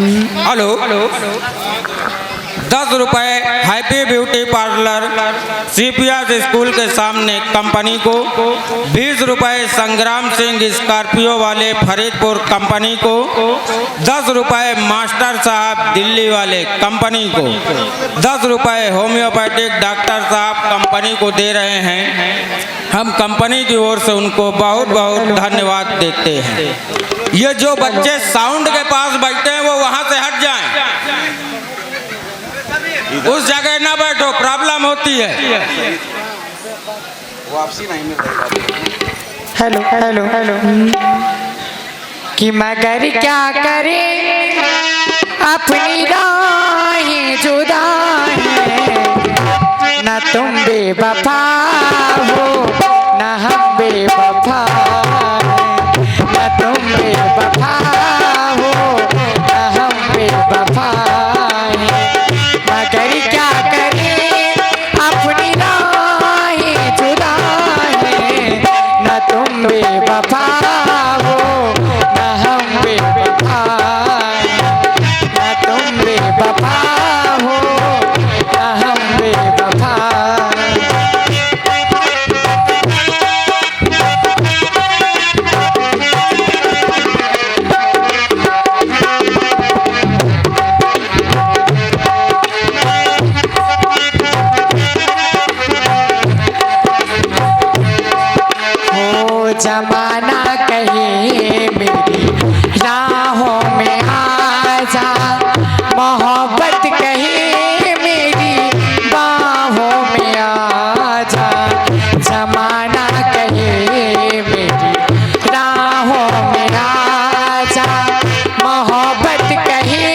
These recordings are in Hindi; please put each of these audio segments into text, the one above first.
हेलो 10 रुपए happy beauty parlour CPS school के सामने कंपनी को, 20 रुपए संग्राम सिंह स्कॉर्पियो वाले फरीदपुर कंपनी को, 10 रुपए मास्टर साहब दिल्ली वाले कंपनी को, 10 रुपए होम्योपैथिक डॉक्टर साहब कंपनी को दे रहे हैं। हम कंपनी की ओर से उनको बहुत बहुत धन्यवाद देते हैं। ये जो बच्चे साउंड के पास बैठे हैं वो वहां से हट जाएं, उस जगह ना बैठो, प्रॉब्लम होती है। वापसी नहीं मिल रही। हेलो हेलो हेलो कि मगर क्या करे अपनी राहें जुदा है, न तुम बेवफा हो न हम बेवफा, न तुम बेवफा हो न हम बेवफा, मगर क्या करे अपनी राहें जुदा है, न तुम बेवफा हो न हम बेवफा, न तुम बेवफा हो न हम बेवफा। जमाना कहे मेरी राहों में आजा, मोहब्बत कहे मेरी बाहों में आजा, जमाना कहे मेरी राहों में आजा, मोहब्बत कहे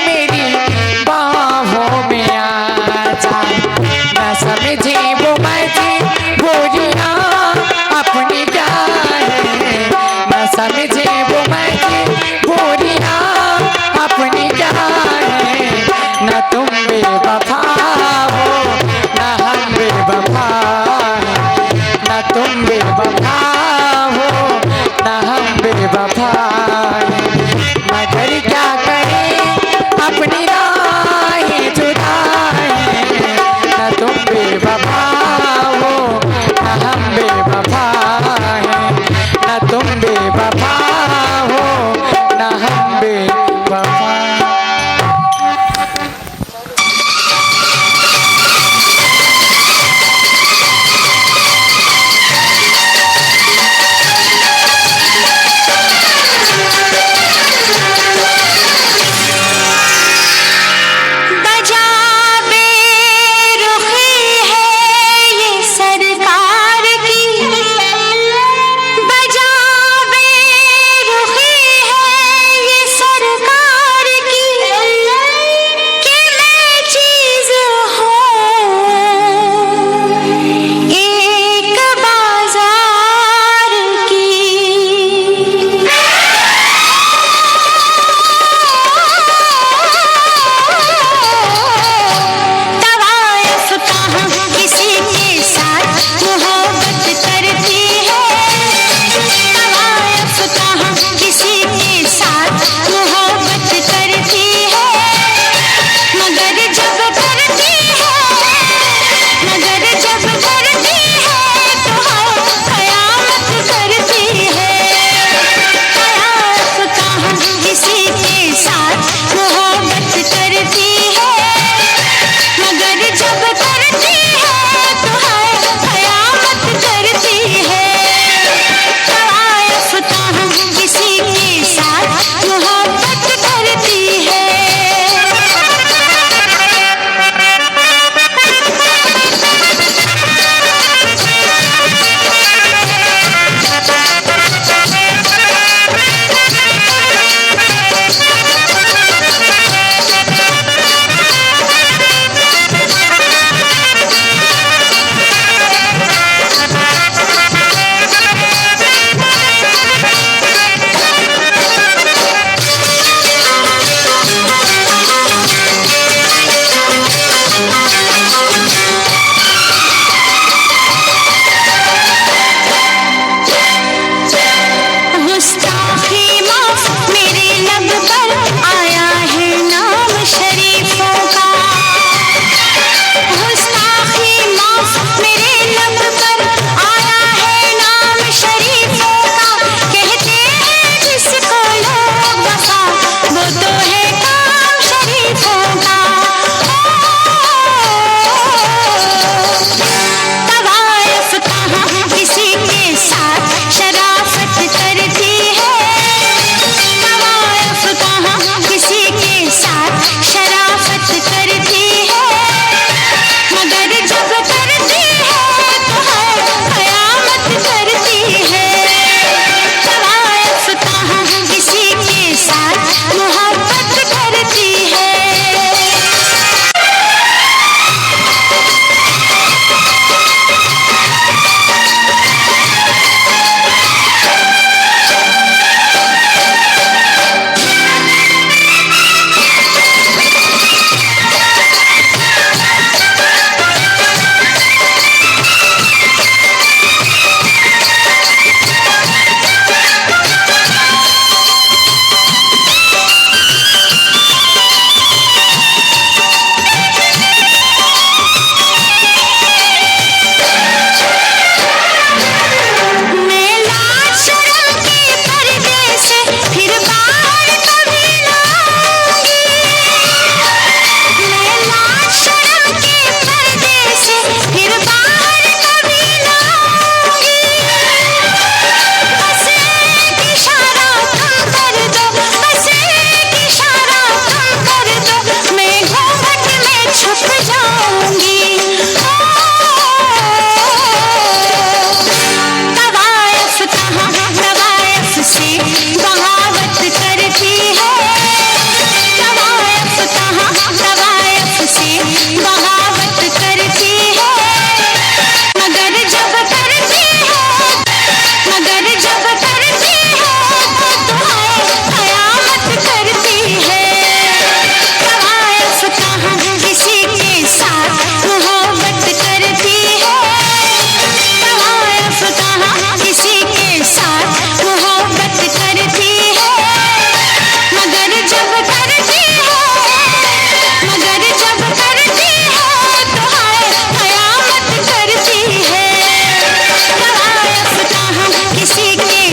मेरी बाहों में आजा, न समझे वो मजबूरियां अपनी समझे वो मजबूरियां अपनी क्या है, न तुम बेवफा हो न हम बेवफा, न तुम बेवफा हो न हम बेवफा, मगर क्या करें अपनी राहें जुदा है, न तुम बेवफा हो न हम बेवफा है, न तुम बेवफा हो न हम बेवफा। सरकार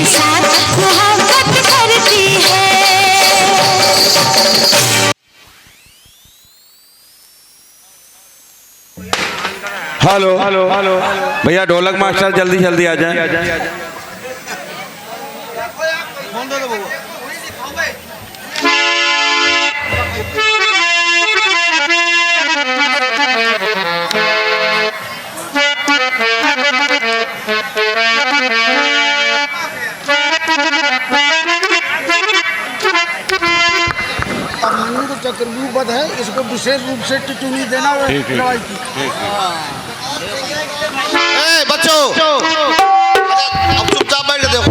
साथ मोहब्बत करती है। हेलो भैया ढोलक मास्टर जल्दी जल्दी आ जाए। चक्रव्यूहबद्ध है, इसको विशेष रूप से टिटूनी देना और दवाई की। बच्चों अब चुपचाप बैठ के देखो।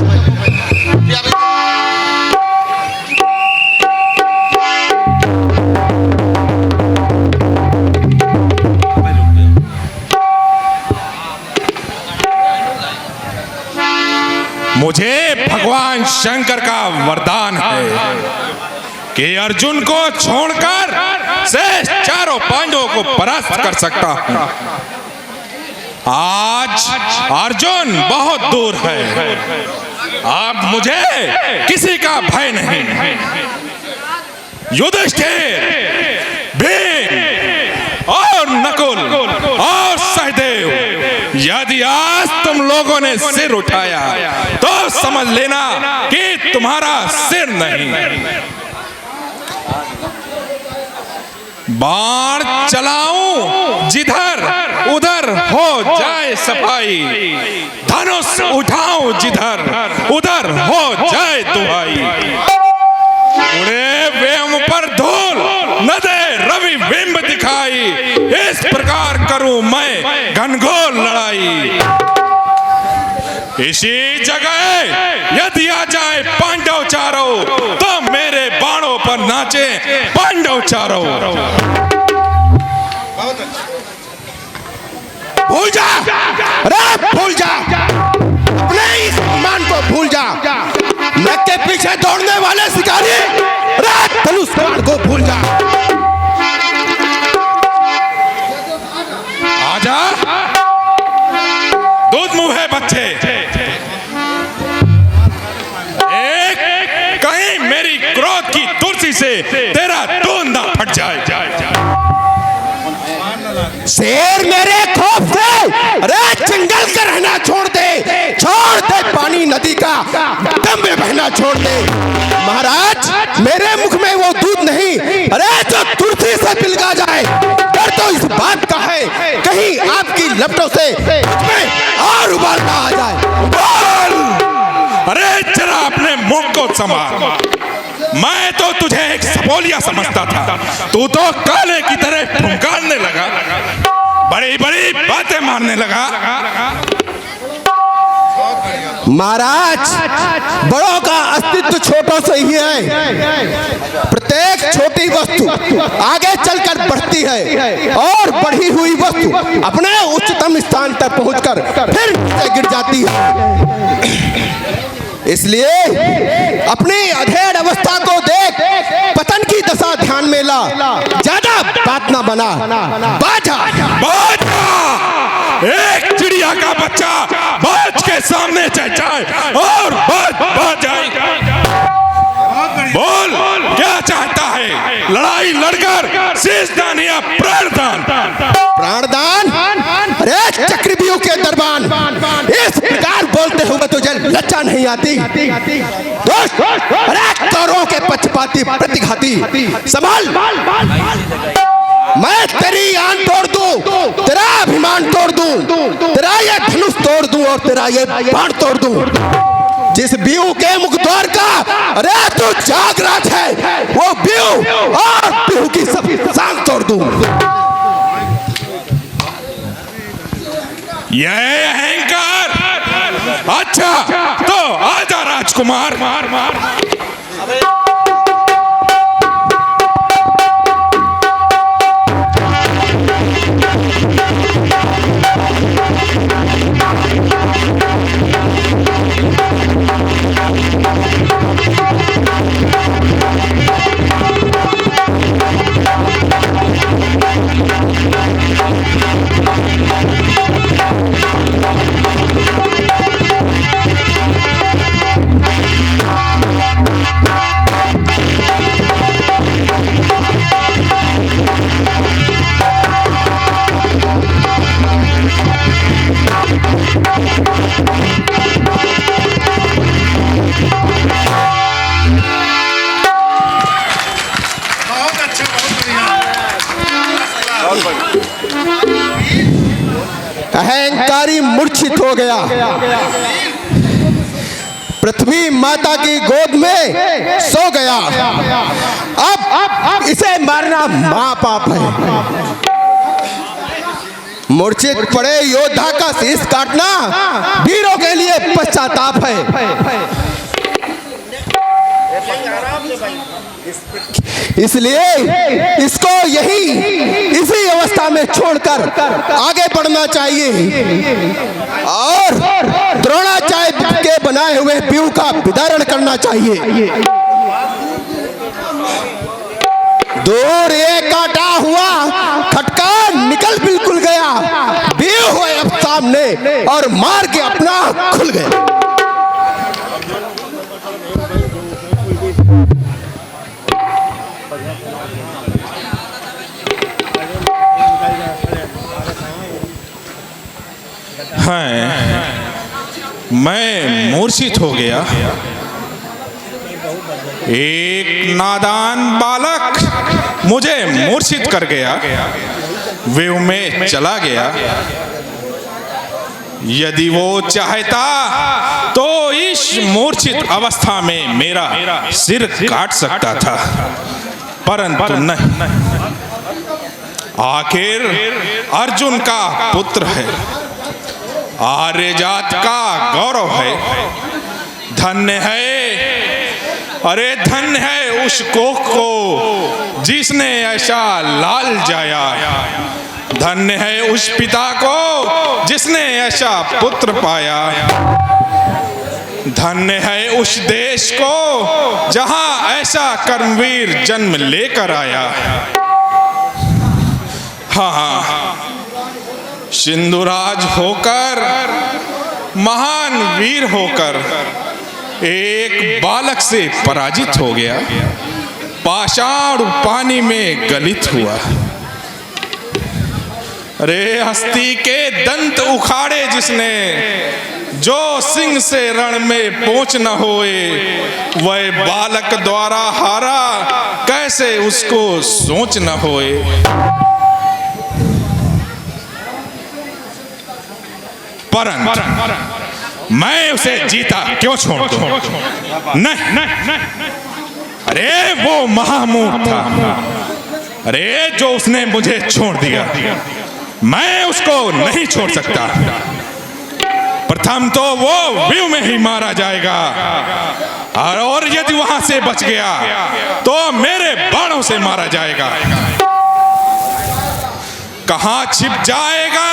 मुझे भगवान शंकर का वरदान है कि अर्जुन को छोड़कर शेष चारों पांडवों को परास्त कर सकता हूं। आज अर्जुन बहुत दूर है, अब मुझे किसी का भय नहीं। युधिष्ठिर, भीम और नकुल और सहदेव, यदि आज तुम लोगों ने सिर उठाया तो समझ लेना कि तुम्हारा सिर नहीं। बाण चलाऊं जिधर उधर हो जाए सफाई, धनुष उठाऊं जिधर उधर हो जाए दुहाई। उड़े वेम पर धूल न दे रवि बिंब दिखाई, इस प्रकार करूं मैं घनघोर लड़ाई। इसी जगह यदि आ जाए पांडव चारों तो मेरे बाणों पर नाचे पांडव चारों। भूल जा, अरे भूल जा, अपने ही सम्मान को भूल जा। नक के पीछे दौड़ने वाले शिकारी, अरे धनुष बाण को भूल जा। आजा दूध मुंह है बच्चे, एक कहीं मेरी क्रोध की तुलसी से तेरा दूध ना फट जाए। शेर मेरे खौफ से अरे जंगल का रहना छोड़ दे, छोड़ दे पानी नदी का दम में बहना छोड़ दे। महाराज मेरे मुख में वो दूध नहीं, अरे जो तुलसी से पिलका जाए। डर तो इस बात का है कहीं आपकी लपटों से उसमें और उबाल ना आ जाए। अरे जरा अपने मुंह को संभाल, मैं तो तुझे एक सपोलिया समझता था, तू तो काले की तरह फुंकारने लगा, बड़ी बड़ी बातें मारने लगा। महाराज, बड़ों का अस्तित्व छोटों से ही है। प्रत्येक छोटी वस्तु आगे चलकर बढ़ती है और बढ़ी हुई वस्तु अपने उच्चतम स्थान तक पहुंचकर फिर नीचे गिर जाती है। इसलिए अपनी अधेड़ अवस्था को देख पतन की दशा ध्यान में ला, ज्यादा बात ना बना, बाजा बाजा। एक चिड़िया का बच्चा बाज के सामने चढ़ और बाज जाए। बोल क्या चाहता है, लड़ाई लड़कर शीशदान या प्राणदान? प्राणदान? अरे चक्रव्यूह के दरबान, इस प्रकार बोलते हुए तुझे लज्जा नहीं आती? दोस्त, अरे कौरवों के पक्षपाती प्रतिघाती, संभाल। मैं तेरी आन तोड़ दूं, तेरा अभिमान तोड़ दूं, तेरा ये धनुष तोड़ दूं और तेरा ये बाण तोड़ दूं। जिस व्यू के मुखद्वार का अरे तू जाग रहा है, वो व्यू और व्यू की सब शान तोड़ दूं। यह अहंकार? अच्छा तो आजा राजकुमार। अहंकारी मूर्छित हो गया, पृथ्वी माता की गोद में सो गया। अब इसे मारना महापाप है। मूर्छित पड़े योद्धा का शीश काटना वीरों के लिए पश्चाताप है। इसलिए इसको इसी अवस्था में छोड़कर आगे बढ़ना चाहिए और द्रोणाचार्य के बनाए हुए व्यूह का विदारण करना चाहिए। दूर ये काटा हुआ खटका निकल बिल्कुल गया, व्यूह हुए अब सामने और मार के अपना खुल गया। मैं मूर्छित हो गया। एक नादान बालक मुझे मूर्छित कर गया, व्यू में चला गया। यदि वो चाहता तो इस मूर्छित अवस्था में मेरा सिर काट सकता था, परंतु नहीं। आखिर अर्जुन का पुत्र है, आर्य जात का गौरव है। धन्य है, अरे धन्य है उस कोख को जिसने ऐसा लाल जाया। धन्य है उस पिता को जिसने ऐसा पुत्र पाया। धन्य है उस देश को जहां ऐसा कर्मवीर जन्म लेकर आया। हाँ, सिंधुराज होकर, महान वीर होकर एक बालक से पराजित हो गया, पाषाण पानी में गलित हुआ। अरे हस्ती के दंत उखाड़े जिसने, जो सिंह से रण में पहुंच न होए, वह बालक द्वारा हारा कैसे उसको सोच न होए। परंतु मैं उसे जीता क्यों छोड़ दूं? नहीं, अरे वो महामूर्ख था, अरे जो उसने मुझे छोड़ दिया, मैं उसको नहीं छोड़ सकता। प्रथम तो वो व्यू में ही मारा जाएगा, और यदि वहां से बच गया तो मेरे बाणों से मारा जाएगा। कहां छिप जाएगा,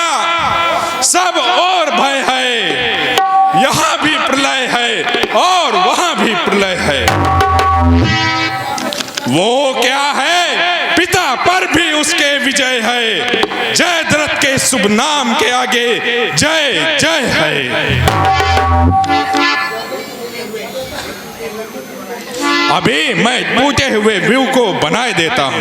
सब और भय है, यहां भी प्रलय है और वहां भी प्रलय है। वो क्या है, पिता पर भी उसके विजय है, जयद्रथ के शुभ नाम के आगे जय जय है। अभी मैं टूटे हुए व्यू को बनाए देता हूं।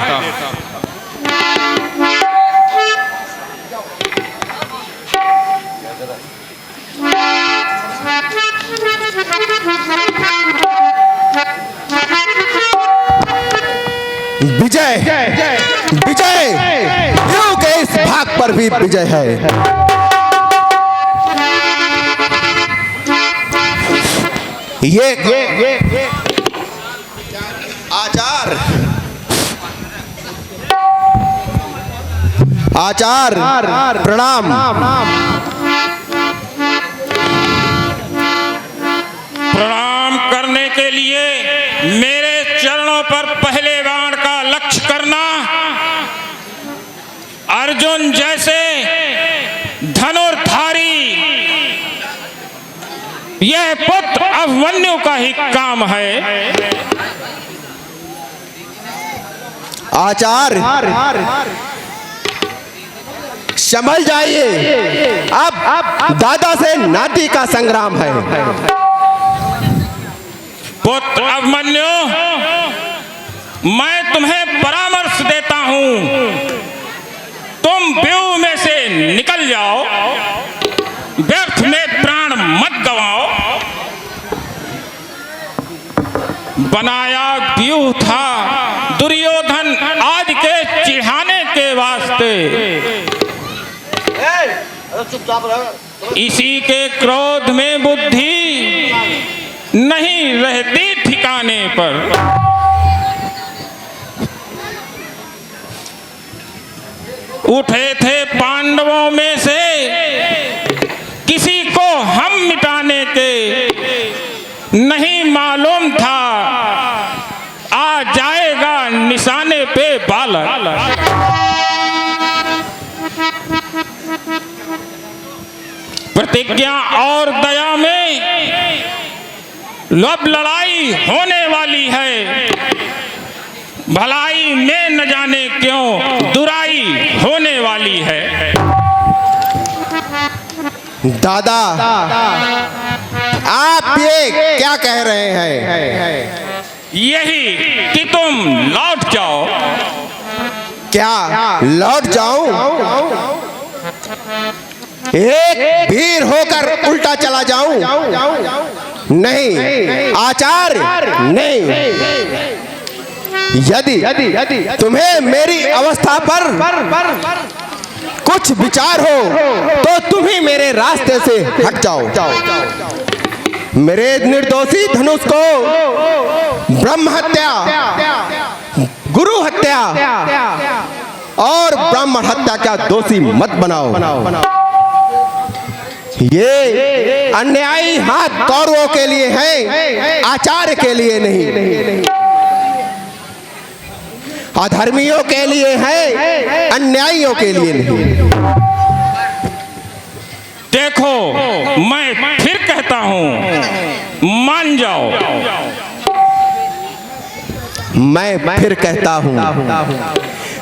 विजय विजय, व्यू के इस भाग पर भी विजय है। ये आचार आचार प्रणाम। प्रणाम करने के लिए मेरे चरणों पर पहले बाण का लक्ष्य करना अर्जुन जैसे धनुर्धारी यह पुत्र अभिमन्यु का ही काम है। आचार संभल जाइए, अब दादा से नाती का संग्राम है। पुत्र अभिमन्यु, मैं तुम्हें परामर्श देता हूं, तुम व्यू में से निकल जाओ, व्यर्थ में प्राण मत गवाओ। बनाया व्यूह था दुर्योधन आदि के चिढ़ाने के वास्ते, इसी के क्रोध में बुद्धि नहीं रहती ठिकाने पर। उठे थे पांडवों में से किसी को हम मिटाने के, नहीं मालूम था आ जाएगा निशाने पे बालक। प्रतिज्ञा और दया में लब लड़ाई होने वाली है, भलाई में न जाने क्यों दुराई होने वाली है। दादा, आप ये क्या कह रहे हैं? यही कि तुम लौट जाओ। क्या लौट जाऊं? एक वीर होकर उल्टा चला जाऊं? नहीं आचार्य, नहीं। यदि तुम्हें मेरी अवस्था पर कुछ विचार हो तो तुम ही मेरे रास्ते से हट जाओ। मेरे निर्दोषी धनुष को ब्रह्म हत्या, गुरु हत्या और ब्राह्मण हत्या का दोषी मत बनाओ। ये अन्यायी हाथ कौरवों के लिए है, आचार्य के लिए नहीं। अधर्मियों के लिए है, अन्यायियों के लिए नहीं। देखो, मैं फिर कहता हूं, मान जाओ। मैं फिर कहता हूं,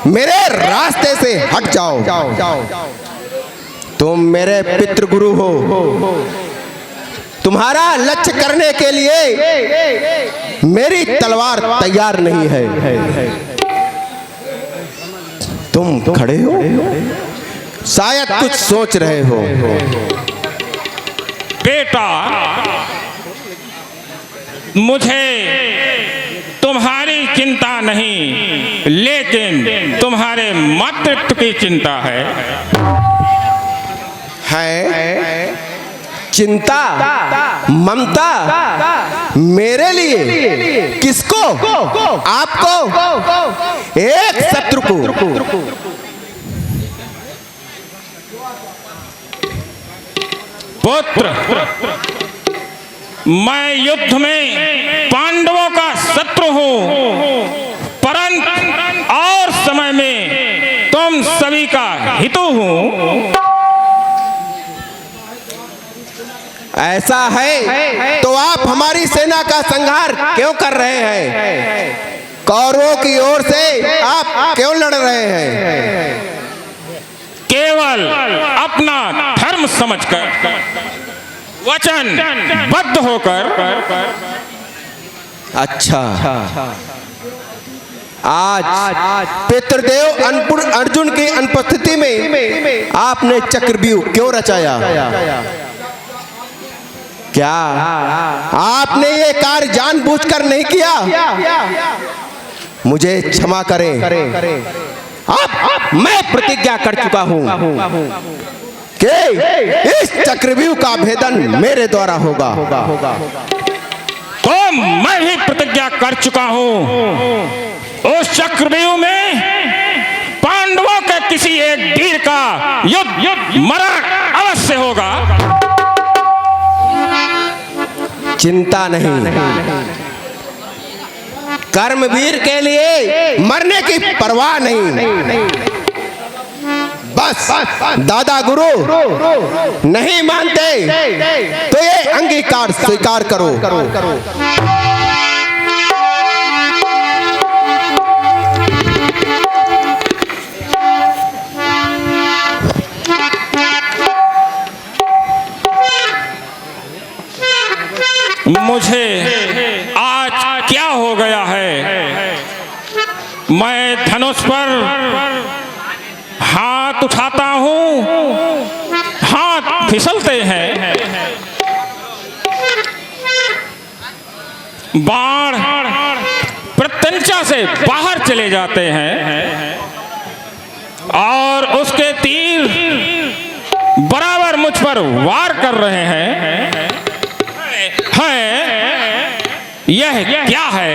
मेरे रास्ते से हट जाओ। तुम मेरे पितृगुरु हो, तुम्हारा लक्ष्य करने के लिए मेरी तलवार तैयार नहीं है। तुम खड़े हो, शायद कुछ सोच रहे हो। बेटा, मुझे तुम्हारी चिंता नहीं, लेकिन तुम्हारे मातृत्व की चिंता है। चिंता, ममता मेरे लिए? किसको? आपको? एक शत्रु को। पुत्र, मैं युद्ध में पांडवों का शत्रु हूं, परंतु और समय में तुम सभी का हितु हूं। ऐसा है तो आप हमारी सेना का संहार क्यों कर रहे हैं? कौरवों की ओर से आप क्यों लड़ रहे हैं? केवल अपना धर्म समझकर, वचनबद्ध होकर। अच्छा, आज पितृदेव अर्जुन की अनुपस्थिति में आपने चक्रव्यूह क्यों रचाया? क्या आपने ये कार्य जानबूझकर नहीं किया? मुझे क्षमा करें। मैं प्रतिज्ञा कर चुका हूं कि इस चक्रव्यूह का भेदन मेरे द्वारा होगा। तो मैं भी प्रतिज्ञा कर चुका हूं, उस चक्रव्यूह में पांडवों के किसी एक वीर का युद्ध मरण अवश्य होगा। चिंता नहीं, कर्मवीर के लिए मरने की परवाह नहीं। बस दादा गुरु नहीं मानते तो ये अंगीकार स्वीकार करो। मुझे आज क्या हो गया है? मैं धनुष पर हाथ उठाता हूं, हाथ फिसलते हैं, बाण प्रत्यंचा से बाहर चले जाते हैं और उसके तीर बराबर मुझ पर वार कर रहे हैं। यह क्या है?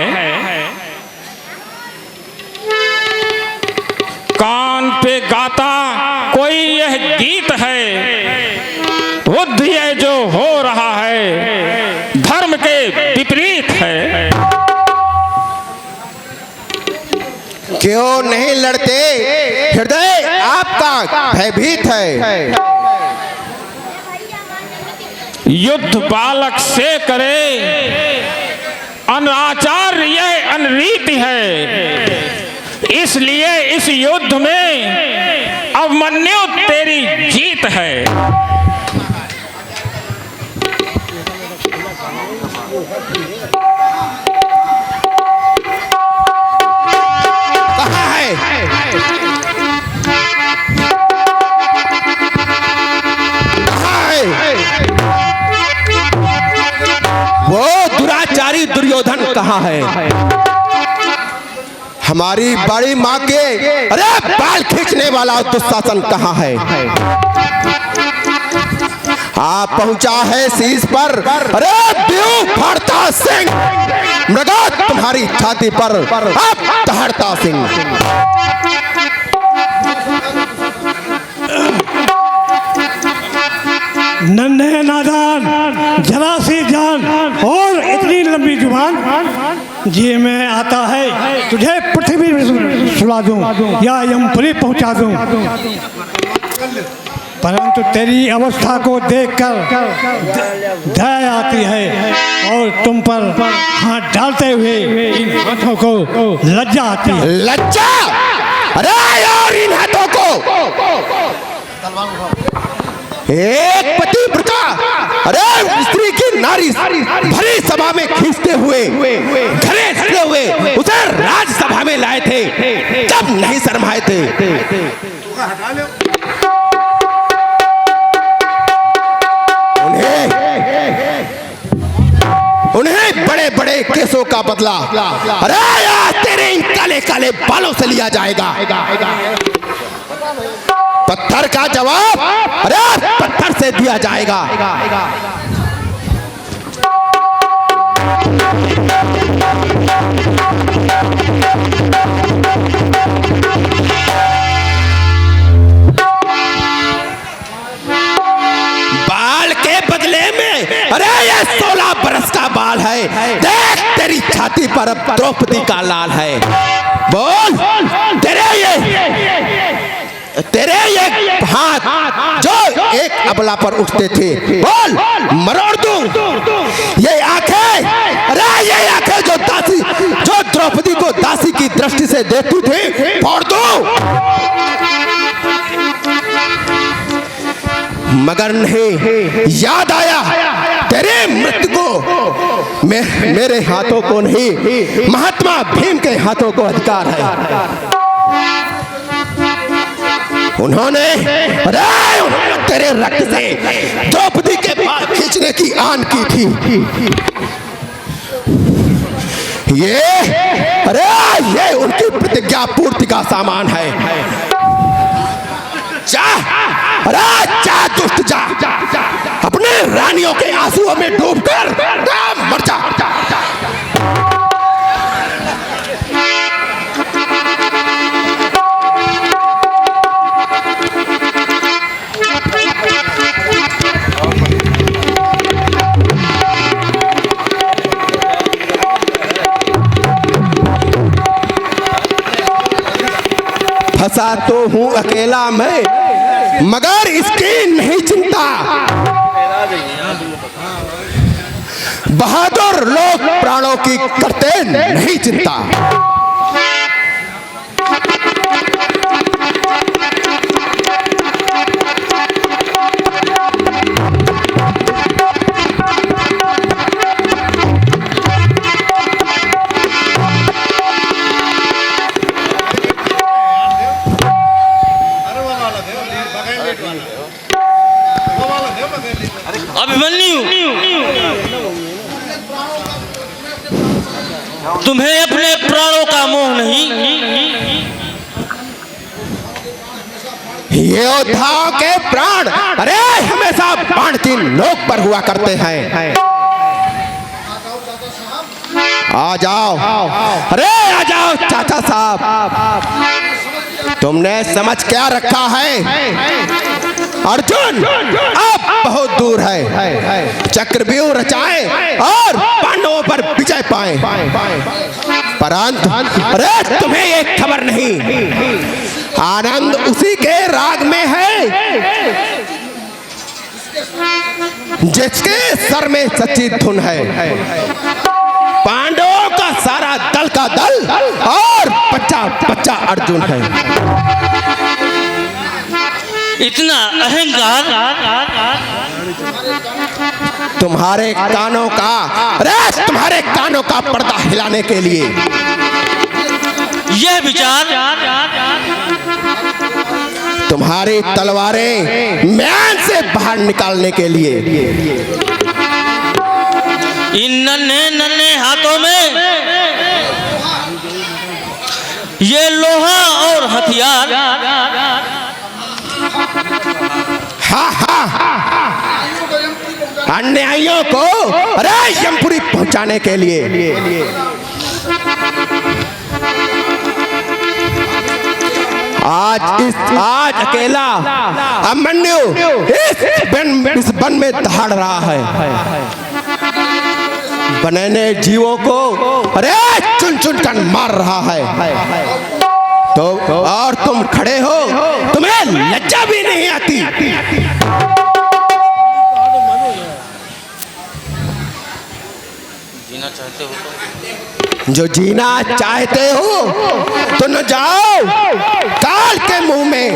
कान पे गाता कोई यह गीत है, बुद्ध ये जो हो रहा है धर्म के विपरीत है। क्यों नहीं लड़ते? हृदय आपका भयभीत है। युद्ध बालक से करे, अनाचार यह अनरीति है, इसलिए इस युद्ध में अभिमन्यु तेरी जीत है। कहाँ है? वो दुराचारी दुर्योधन कहाँ है? हमारी बड़ी माँ के बाल खींचने वाला दुशासन कहाँ है? आप पहुंचा है शीश पर, द्यूह फाड़ता सिंह, मृगा तुम्हारी छाती पर आप दहाड़ता सिंह। नन्हे नादान, जरा सी जान और इतनी लंबी जुबान, ये मैं आता है तुझे पृथ्वी में सुला दूं या यमपुरी पहुंचा दूं, परंतु तेरी अवस्था को देखकर दया आती है और तुम पर हाथ डालते हुए इन हाथों को लज्जा आती है। लज्जा? अरे यार, इन हाथों को एक पतिव्रता, अरे स्त्री की नारी भरी सभा में खींचते हुए, घसीटते हुए उसे राज्यसभा में लाए थे, जब नहीं शर्माए थे। उन्हें बड़े बड़े केसों का बदला अरे यार तेरे इन काले काले बालों से लिया जाएगा। पत्थर का जवाब अरे पत्थर से दिया जाएगा। बाल के बदले में, अरे ये 16 बरस का बाल है। देख तेरी छाती पर अब द्रौपदी का लाल है। बोल तेरे ये हाथ जो एक अबला पर उठते थे, बोल मरोड़ दूं। ये आंखें, अरे ये आंखें जो द्रौपदी को दासी की दृष्टि से देखती थी, फोड़ दूं। मगर नहीं, याद आया तेरे मृत्यु को मेरे हाथों को नहीं, महात्मा भीम के हाथों को अधिकार है। उन्होंने तेरे रक्त से द्रौपदी के बाल खींचने की आन की थी। ये उनकी प्रतिज्ञा पूर्ति का सामान है। जा दुष्ट जा, अपने रानियों के आंसुओं में डूबकर मर जा। फंसा तो हूं अकेला मैं, मगर इसकी नहीं चिंता। बहादुर लोग प्राणों की करते नहीं चिंता। अभिमन्यु, तुम्हें अपने प्राणों का मोह नहीं? योद्धाओं के प्राण, अरे हमेशा बाण की नोक पर हुआ करते हैं। आ जाओ, अरे आ जाओ चाचा साहब। तुमने समझ क्या रखा है? अर्जुन अब बहुत दूर है। चक्रव्यूह रचाएं और पांडवों पर विजय पाएं। परंतु अरे तुम्हें एक खबर नहीं, आनंद उसी के राग में है जिसके सर में सच्ची धुन है। पांडवों का सारा दल का दल और बच्चा बच्चा अर्जुन है। इतना अहंकार तुम्हारे कानों का, अरे तुम्हारे कानों का पर्दा हिलाने के लिए, यह विचार तुम्हारी तलवारें म्यान से बाहर निकालने के लिए। इन नन्हे नन्हे हाथों में ये लोहा और हथियार, अन्यायियों को अरे यमपुरी पहुंचाने के लिए। आज अकेला अभिमन्यु इस वन में दहाड़ रहा है। बनैने जीवों को अरे चुन चुन कर मार रहा है। तो और तुम खड़े हो, तुम्हें लज्जा भी नहीं आती। जीना चाहते हो तो? जो जीना चाहते हो तो न जाओ काल के मुंह में,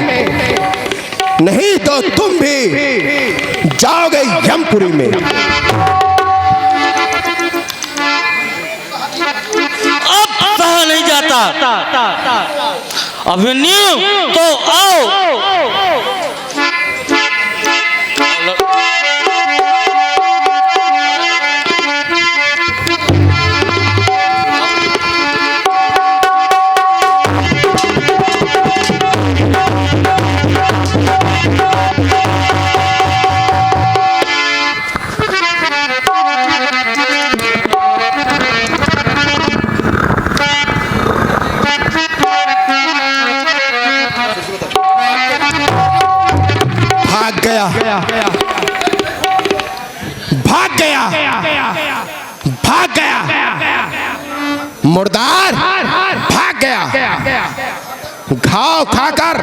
नहीं तो तुम भी जाओगे यमपुरी में। अब कहा नहीं जाता। अभिमन्यु तो आओ। गया, भाग गया, भाग गया, मुर्दार भाग गया, घाव खाकर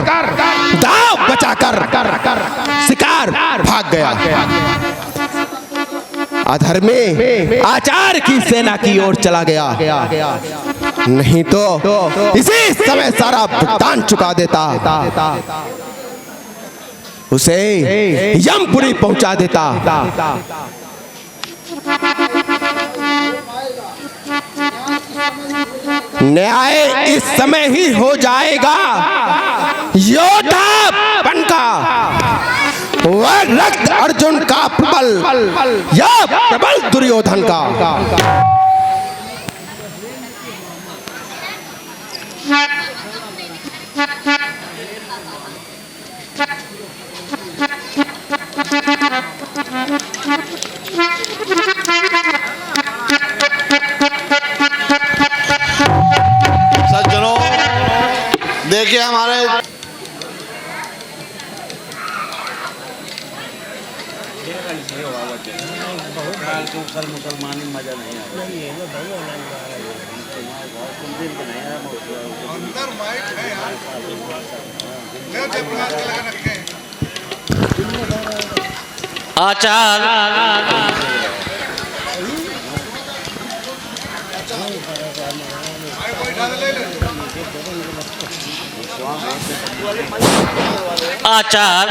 दाव बचाकर शिकार भाग गया। अधर्मी आचार की सेना की ओर चला गया, नहीं तो इसी समय सारा भुगतान चुका देता, उसे यमपुरी पहुंचा देता। न्याय इस समय ही हो जाएगा, योद्धा बनका वह रक्त अर्जुन का प्रबल या प्रबल दुर्योधन का। सज्जनों, देखिए हमारे आचार आचार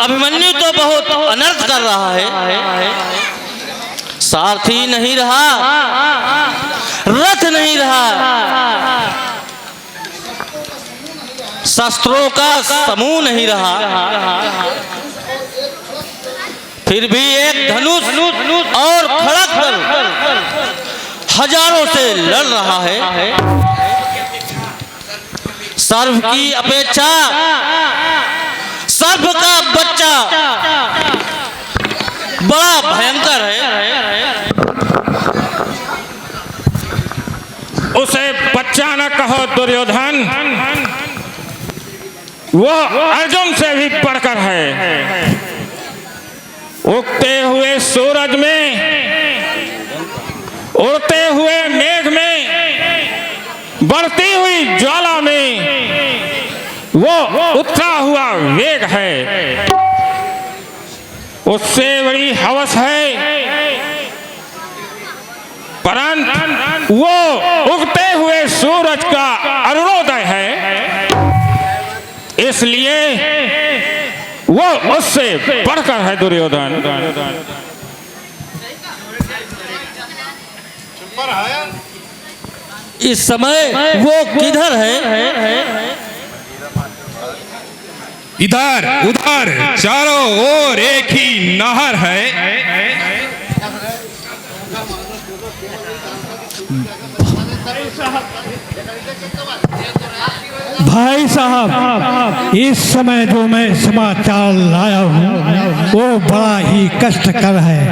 अभिमन्यु तो बहुत अनर्थ कर रहा है, सारथी नहीं रहा, रथ नहीं रहा, शस्त्रों का समूह नहीं रहा, फिर भी एक धनुष और खड़क पर हजारों से लड़ रहा है। सर्व की अपेक्षा सर्व का बच्चा बड़ा भयंकर है। उसे बच्चा न कहो दुर्योधन, वो अर्जुन से भी बढ़कर है। उगते हुए सूरज में, उड़ते हुए मेघ में, बढ़ती हुई ज्वाला में वो उतरा हुआ वेग है। उससे बड़ी हवस है, परंतु वो उगते हुए सूरज का अरुणोदय है, इसलिए वो उससे बढ़कर है दुर्योधन। इस समय वो किधर है? इधर उधर चारों ओर एक ही नहर है। भाई साहब, इस समय जो मैं समाचार लाया हूँ वो बड़ा ही कष्टकर है।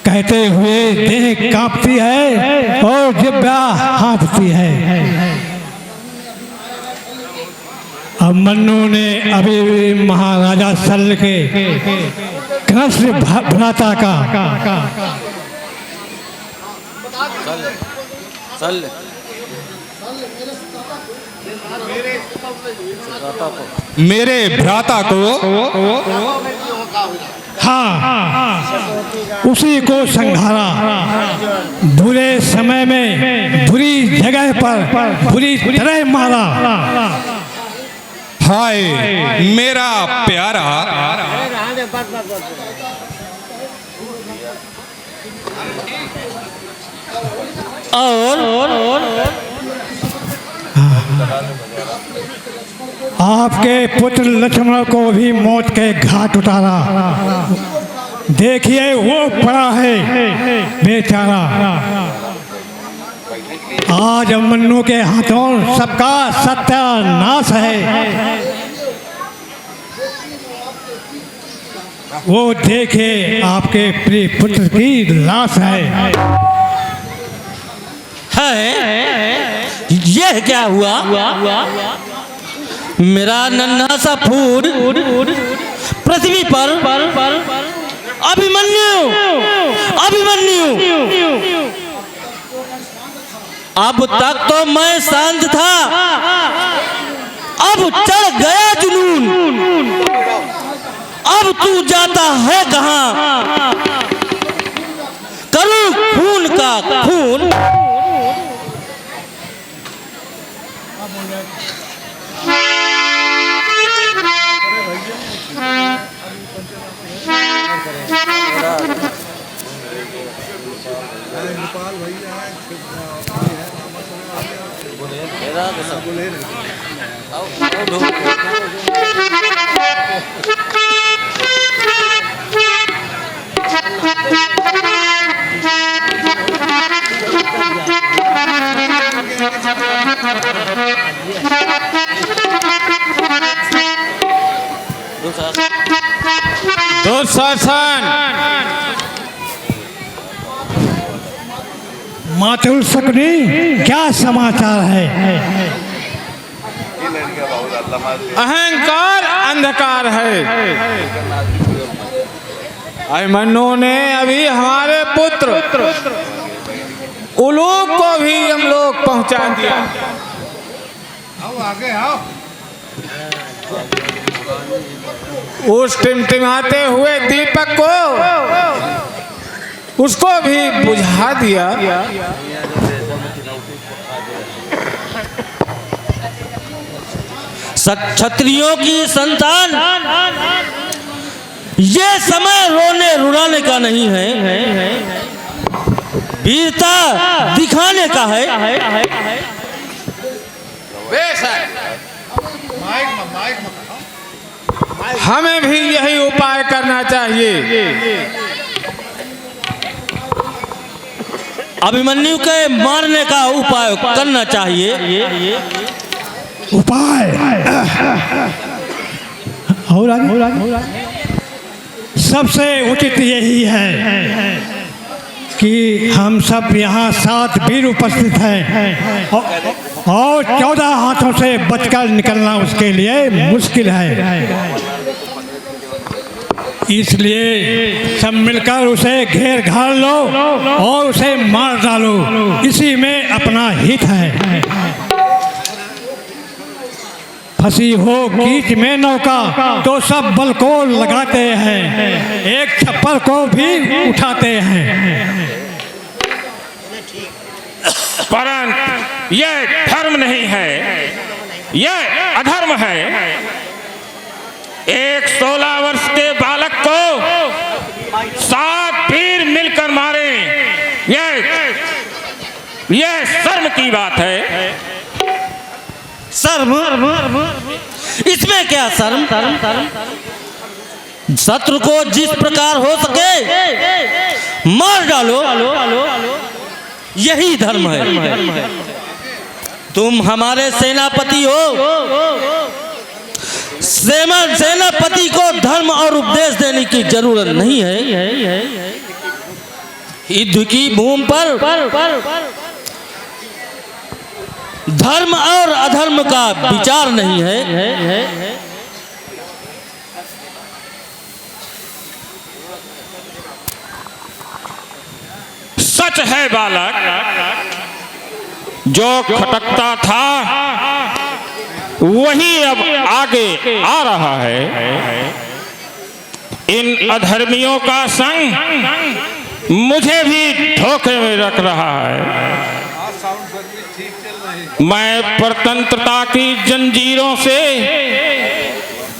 कहते हुए देह कांपती है और जिह्वा हाँफती है। अभिमन्यु ने अभी महाराजा शल्य के कृष्ण भ्राता का मेरे भ्राता को हाँ, उसी को संघारा। बुरे समय में बुरी जगह पर बुरी तरह मारा। हाय मेरा प्यारा, और आपके पुत्र लक्ष्मण को भी मौत के घाट उतारा। देखिए वो पड़ा है बेचारा। आज अभिमन्यु के हाथों सबका सत्यानाश है। वो देखिए आपके प्रिय पुत्र की लाश है। यह क्या हुआ? मेरा नन्हा सा फूल पृथ्वी पर अभिमन्यु अभिमन्यु। अब तक तो मैं शांत था, अब चढ़ गया जुनून। अब तू जाता है कहां, करूं खून का खून। दुशासन मातुल सकनी, क्या समाचार है? अहंकार अंधकार है। अभिमन्यु ने अभी हमारे पुत्र उलोक को भी हम लोग पहुंचा दिया। आगे आओ। उस टिमटिमाते हुए दीपक को उसको भी बुझा दिया। क्षत्रियों की संतान, ये समय रोने रुलाने का नहीं है, वीरता दिखाने का है। हमें भी यही उपाय करना चाहिए। अभिमन्यु के मारने का उपाय करना चाहिए। उपाय सबसे उचित यही है कि हम सब यहाँ 7 वीर उपस्थित हैं और 14 हाथों से बचकर निकलना उसके लिए मुश्किल है। इसलिए सब मिलकर उसे घेर घाल लो और उसे मार डालो, इसी में अपना हित है। फंसी हो कीच में नौका तो सब बल को लगाते हैं, एक छप्पर को भी उठाते हैं। परंतु यह धर्म नहीं है, यह अधर्म है। एक 16 वर्ष के बालक को 7 वीर मिलकर मारे, यह शर्म की बात है। शर्म? इसमें क्या शर्म? शत्रु को जिस प्रकार हो सके मार डालो, यही धर्म है। तुम हमारे सेनापति हो, सेनापति को धर्म और उपदेश देने की जरूरत नहीं है। युद्ध की भूमि पर धर्म और अधर्म का विचार नहीं है। सच है बालक, जो खटकता था वही अब आगे आ रहा है। इन अधर्मियों का संग मुझे भी धोखे में रख रहा है। मैं स्वतंत्रता की जंजीरों से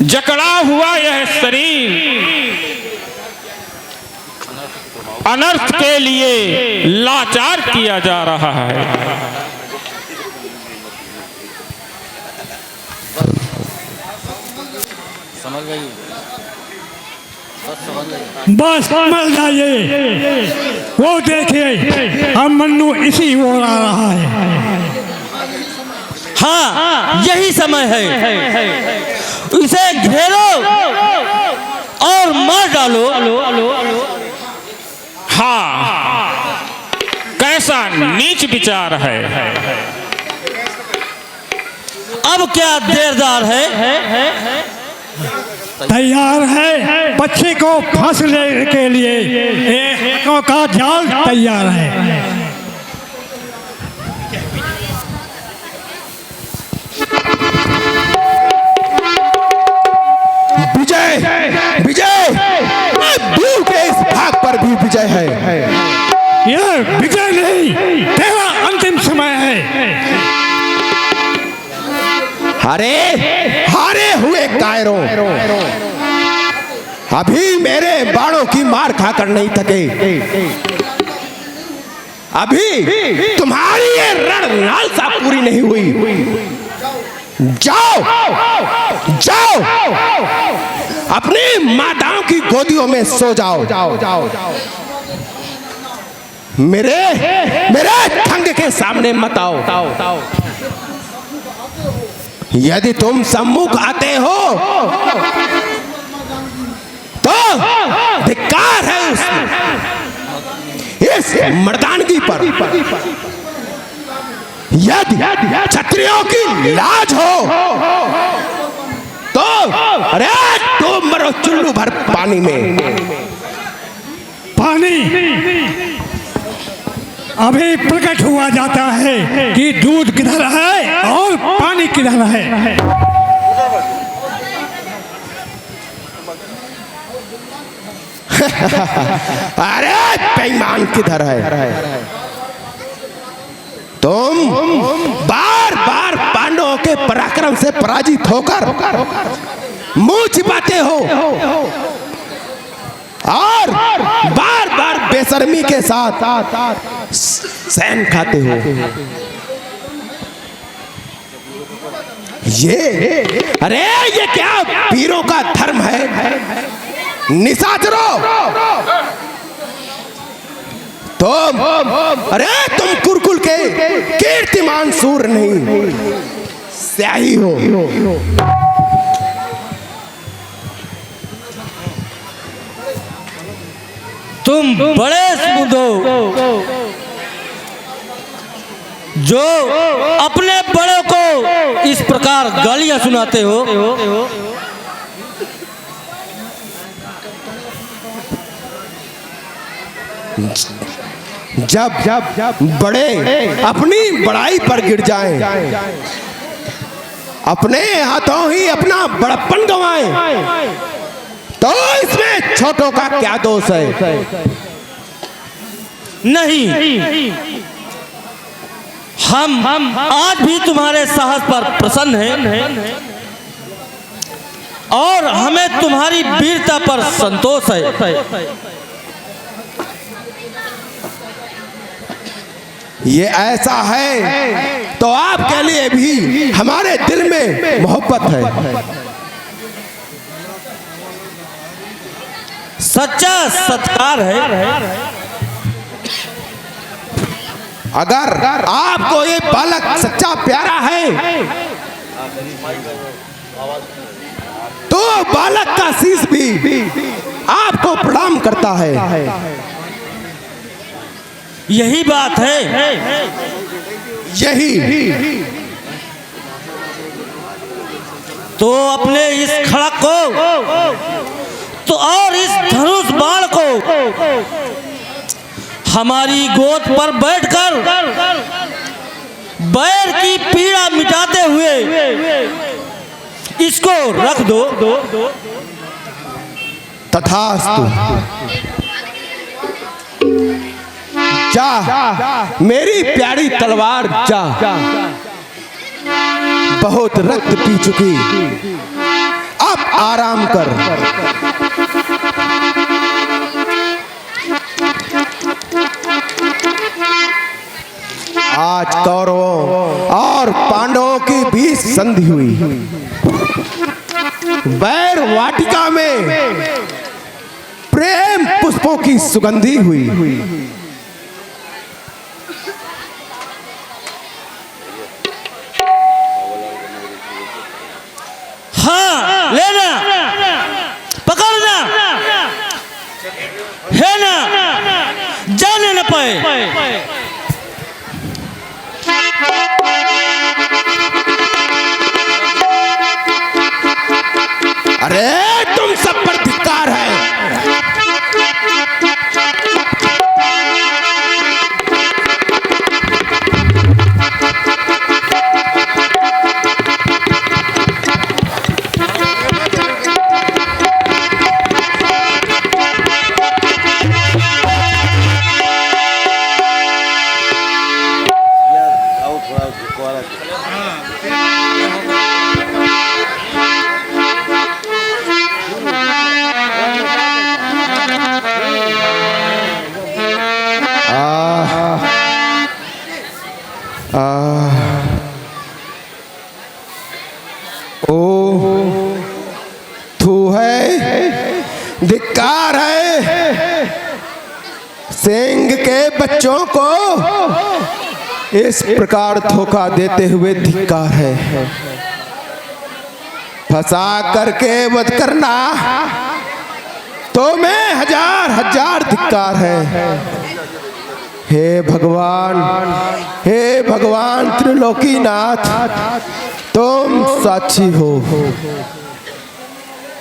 जकड़ा हुआ यह शरीर अनर्थ के लिए लाचार किया जा रहा है। बस समझ जाइए, वो देखिए अभिमन्यु इसी ओर आ रहा है। हाँ, यही समय है, इसे घेरो और मार डालो। हाँ, कैसा नीच विचार है। अब क्या देरदार है? तैयार है बच्चे को फांसने के लिए, एक का जाल तैयार है। विजय विजय दूर के इस भाग पर भी विजय है। यह विजय नहीं, तेरा अंतिम समय है। हारे हुए कायरों, अभी मेरे बाणों की मार खाकर नहीं थके। अभी तुम्हारी ये रण लालसा पूरी नहीं हुई। जाओ जाओ, अपनी माताओं की गोदियों में सो जाओ। मेरे ठंग के सामने मत आओ। यदि तुम सम्मुख आते हो तो धिक्कार है इस मर्दानगी पर। यदि क्षत्रियों की लाज हो तो अरे तुम मरो चुल्लू भर पानी में। पानी अभी प्रकट हुआ जाता है कि दूध किधर है और पानी किधर है। अरे बेईमान किधर है? तुम बार बार पांडवों के पराक्रम से पराजित होकर मुंह छिपाते हो और बार बार बेशर्मी के साथ सहन खाते हो। ये क्या वीरों का धर्म है? निशाचरों, तुम कुरुकुल के कीर्तिमान सूर नहीं, स्याही हो। तुम बड़े समुदो जो अपने बड़ों को इस प्रकार गालियां सुनाते हो। जब बड़े अपनी बड़ाई पर गिर जाएं, अपने हाथों ही अपना बड़प्पन गंवाएं, तो इसमें छोटों का क्या दोष है? नहीं, हम आज भी तुम्हारे साहस पर प्रसन्न हैं और हमें तुम्हारी वीरता पर संतोष है। ये ऐसा है तो आपके लिए भी हमारे दिल में मोहब्बत है। सच्चा सत्कार है। अगर आपको ये बालक सच्चा प्यारा है तो बालक का शीश भी आपको प्रणाम करता है। यही बात है। यही तो अपने इस खड़क को तो और इस धनुष बाण को हमारी गोद पर बैठकर बैर की पीड़ा मिटाते हुए इसको रख दो। तथास्तु। जा मेरी प्यारी तलवार जा, बहुत रक्त पी चुकी, अब आराम कर। आज कौरवों और पांडवों की भी संधि हुई। बैर वाटिका में प्रेम पुष्पों की सुगंधी हुई। हाँ, लेना, पकड़ना है ना, जाने न पाए। ओ तू है, धिक्कार है, सिंह के बच्चों को इस प्रकार धोखा देते हुए धिक्कार है। फंसा करके वध करना तो मैं हजार हजार धिक्कार है। हे भगवान, हे भगवान त्रिलोकीनाथ, तुम साक्षी हो।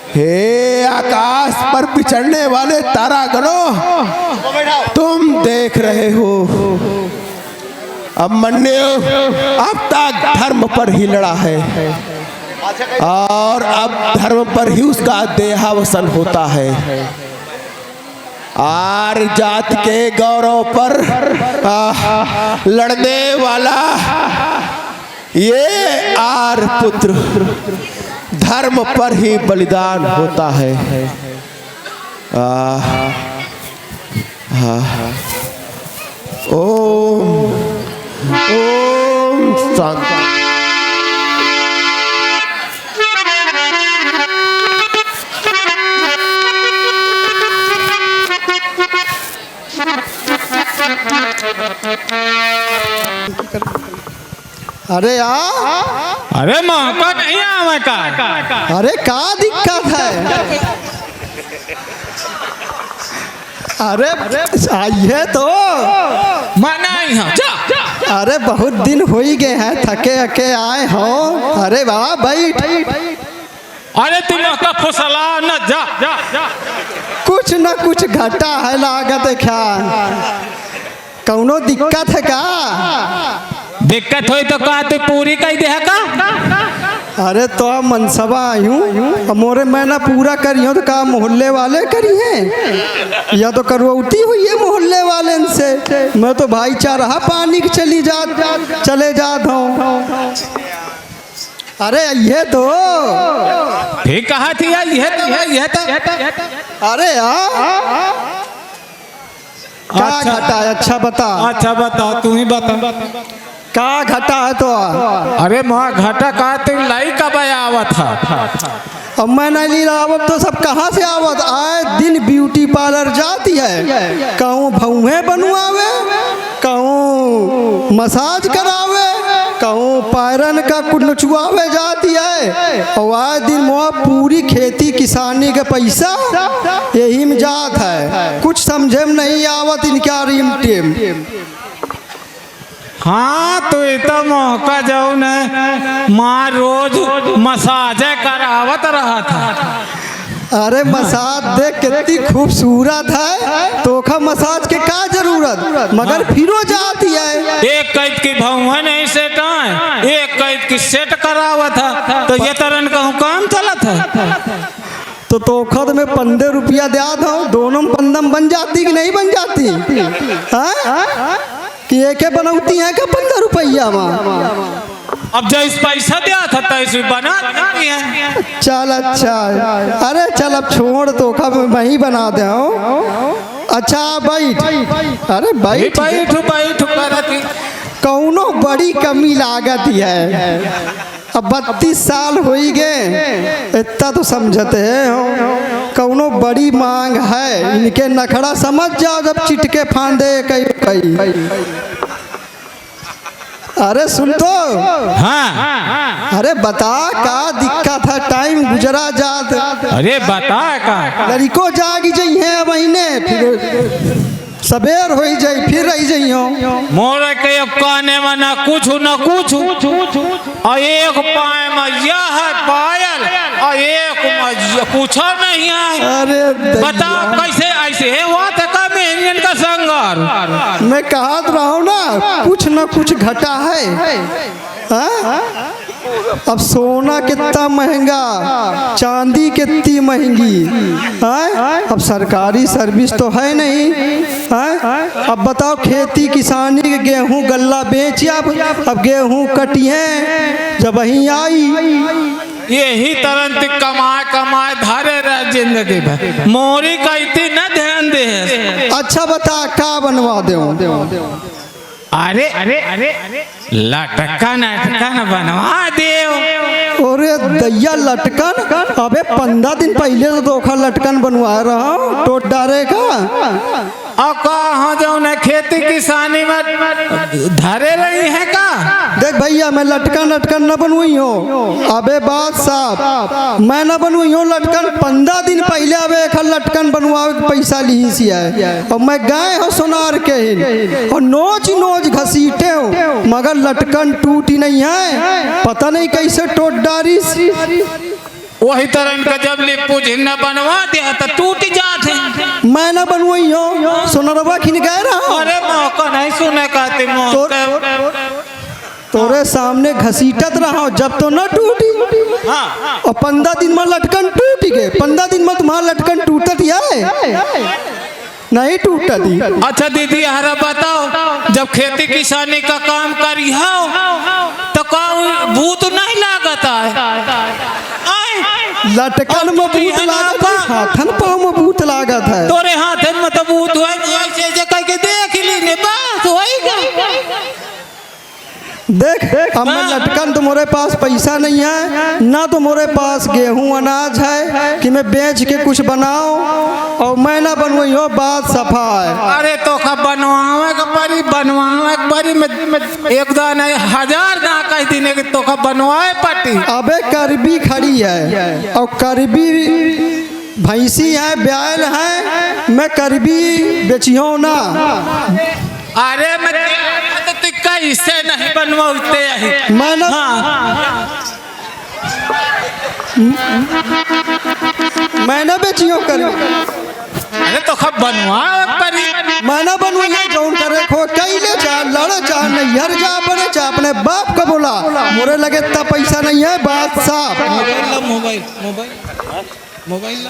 हे आकाश पर बिछड़ने वाले तारागणों, तुम देख रहे हो। अभिमन्यु अब तक धर्म पर ही लड़ा है और अब धर्म पर ही उसका देहावसान होता है। आर्य जात के गौरव पर लड़ने वाला ये आर्य पुत्र धर्म पर ही बलिदान होता है। ओम ओम शांति। अरे यार, अरे मौका नहीं आवे का। अरे का दिक्कत है? अरे आइए तो मना जा। अरे बहुत दिन हो ही गए हैं, थके हके आए हो। अरे बाबा बैठ। अरे तुम का फुसला न जा। कुछ न कुछ घटा है लागत है क्या? कौनो दिक्कत है का? दिक्कत हुई तो का तू पूरी कही दे का? अरे तो मनसबा यूं मोरे मैं ना पूरा करी हूँ तो का मोहल्ले वाले करी हैं या तो करवौती हुई है मोहल्ले वाले से। मैं तो भाईचारा पानी की चले जाता हूँ। अरे ये तो ठीक कहा थी यार, ये तो अरे यार क्या घटा है? अच्छा बता तू ही बता का घटा है तो? अरे माँ घटा का तू लाई कब आवत था? अब मैं नहीं ली आवत तो सब कहाँ से आवत? आए दिन ब्यूटी पार्लर जाती है, कहूँ भौहे बनवावे, कहूँ मसाज करावे, कहूँ पायरन का कुनचुआवे जाती है। और आए दिन मोह पूरी खेती किसानी के पैसा यही में जात है। कुछ समझे में नहीं आवत इनका रीम टीम। हाँ तो इतना मौका जाऊ न माँ रोज मसाज करावत रहा था। अरे मसाज देख कितनी खूबसूरत है, तोखा मसाज के का जरूरत? मगर फिरो जाती है। एक कैद की भौवा नहीं सेट है, एक कैद की सेट करावा था तो ये तरन का काम चला था। तो तोखा तो मैं 15 रुपया दिया था, दोनों पंदम बन जाती कि नहीं बन जाती? हाँ कि एक बनौती है क्या 15 रुपया में? अब जो इस पैसा दिया था तो इस बना है। चल अच्छा, अरे चल अब छोड़ तो कब मैं ही बना दे। अच्छा बैठ। अरे बैठ कौनो बड़ी कमी लागत है। अब 32 साल हो ही गए, इतना तो समझते हैं। कौनो बड़ी मांग है, इनके नखड़ा समझ जाओ जब चिटके फांदे कई। अरे सुन तो। हाँ। अरे बता का दिक्कत है? टाइम गुजरा जात। अरे बता का लड़को जागी जाई है महीने, फिर सबेर हो जाई, फिर रही जाइयो। मोरे के काने में ना कुछ और एक पाए में यह है पायल और एक में कुछ नहीं है। अरे बता कैसे ऐसे हुआ था का मेहरियन का संगार? मैं कहा रहा हूँ ना कुछ न कुछ घटा है। हाँ? अब सोना कितना महंगा, चांदी कितनी महंगी है। अब सरकारी सर्विस तो है नहीं है। अब बताओ खेती किसानी के गेहूं गल्ला बेच, अब गेहूं कटिए जब वहीं आई। यही तरह कमाए कमाए धारे रह जिंदगी भर, मोरी का इतनी न ध्यान दे। अच्छा बता का बनवा दे? अरे अरे अरे लटकन अटकन बनवा दे। अरे दैया लटकन, अबे 15 दिन पहले तो धोखा लटकन बनवा रहा हूँ, टोट डारे का। और कहाँ जो न खेती किसानी में धरे रही है का? देख भैया मैं लटकन न बनवाई हूँ, अबे बात साफ मैं न बनवाई हूँ लटकन। 15 दिन पहले अबे एक लटकन बनवावे के पैसा ली सी है, और मैं गए हो सोनार के ही और नोच घसीटे हो, मगर लटकन टूटी नहीं है। पता नहीं कैसे टोट डारी। वही तरह का जब लिपू झिन्ना बनवा दिया तो टूट जाते। मैं न बनवाई हूँ, सोनरवा खिन गए रहा। अरे मौका नहीं सुने कहती तोरे सामने घसीटत रहा जब तो न टूटी। हाँ। और 15 दिन में लटकन टूट गए। 15 दिन में तुम्हारा लटकन टूटत है नहीं टूटा दी। अच्छा दीदी हरा बताओ, जब खेती किसानी का काम करी हो तो भूत नहीं लागता है? लटकन में भूत लागत है, हाथन पाँव में भूत लागत है। तोरे हाथन में तो भूत है, कह के देख ली ने बात होएगा। देख अब मैं लटकन, तुम्हारे पास पैसा नहीं है ना, तुम्हारे पास गेहूं अनाज है कि मैं बेच के कुछ बनाओ, और मैं ना बनवाई हो, बात सफा है। अरे तो बनवावे के परी में एक दान 1000 ना कह दीने के तो बनवाए पटी। अबे करबी खड़ी है और करबी भैंसी है, ब्याल है, मैं करबी बेचियो ना। अरे मैं तो कैसे नहीं बनवाते मैं ना मैं ना बेचियो करबी। अरे तो खब बनवा परी मैं ना बनवाइए जौन करे खो कैले जा, लड़ जा, नैहर जा, बड़े जा, अपने बाप का बोला मोरे लगे इतना पैसा नहीं है, बात साफ। मोबाइल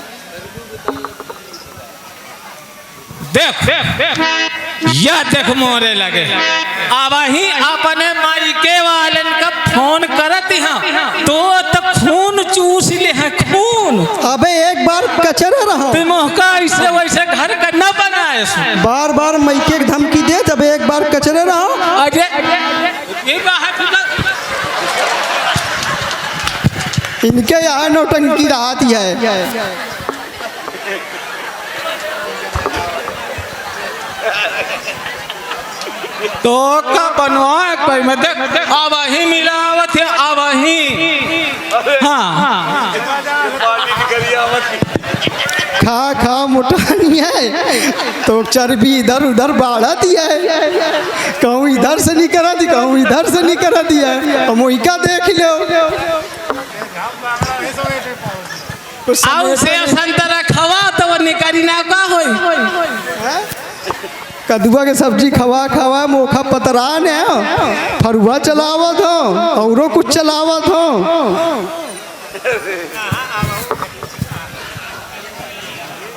देख या देख मोरे लगे अब ही अपने मायके वालन का फोन करत तो खून चूस ले है खून। अबे एक बार कचरा रहा तुम का ऐसे वैसे घर का न बनाए, बार बार मायके की धमकी दे, जब एक बार कचरे रहा। अरे ये इनके यहाँ नौटंकी रहती है। तो का बनवाए कोई मैं देख अब ही मिलावत है अब ही। हाँ खा मोटानी है तो चर्बी इधर उधर बढ़ती है, कहूँ इधर से नहीं करा दी, कहूँ इधर से नहीं करा दिया है। वही का देख लो से संतरा खवा तो वो निकारी ना का होई। कदुआ के सब्जी खवा मोखा पतरान है, फरुआ चलावत हो औरों कुछ चलावत हो।